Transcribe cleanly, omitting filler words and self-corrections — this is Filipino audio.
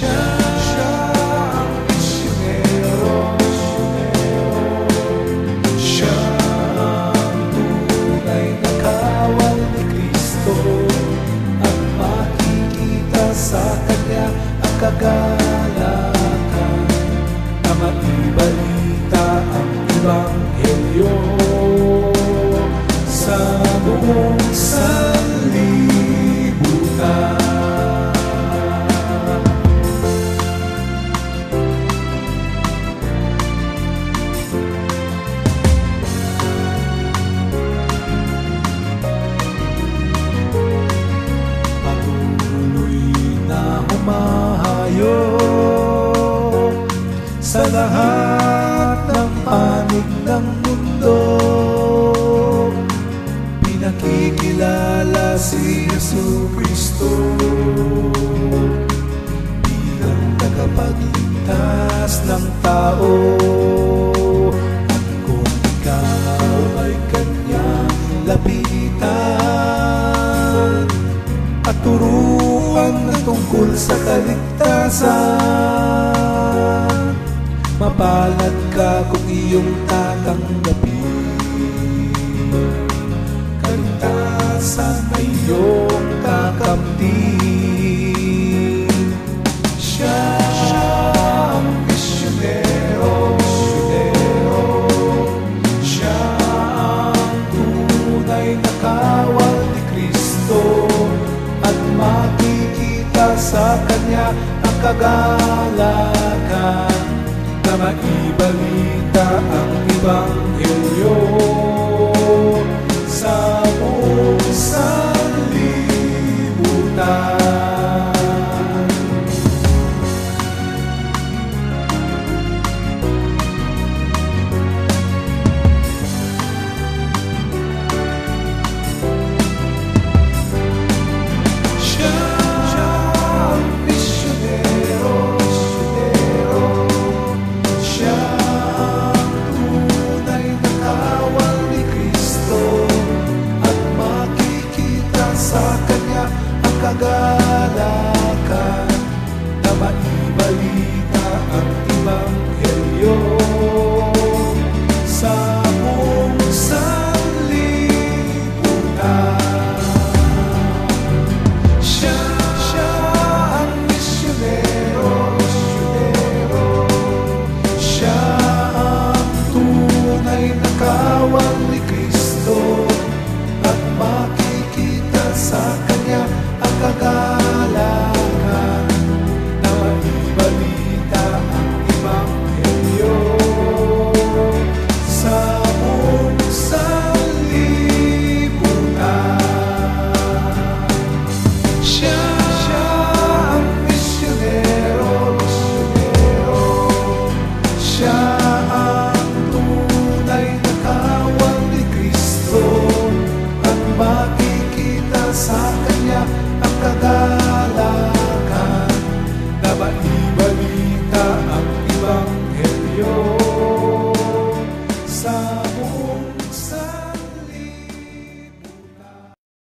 Siya ang misyonero. Siya ang tunay na kawal ni Kristo, at makikita sa Kanya ang kagalakan na maibalita ang Ebanghelyo sa buong sanlibutan. Humahayo sa lahat ng panig ng mundo, pinakikilala si Jesucristo bilang tagapagligtas ng tao. At kung ikaw ay Kanyang lapitan at turuan na tungkol sa kaligtasan, mapalad ka kung iyong tatanggapin. Kaligtasan ay iyong kakamtin. Siya ang misyonero. Siya ang tunay na kawal ni Kristo, at makikita sa Kanya ang kagalakan na maibalita ang Ebanghelyo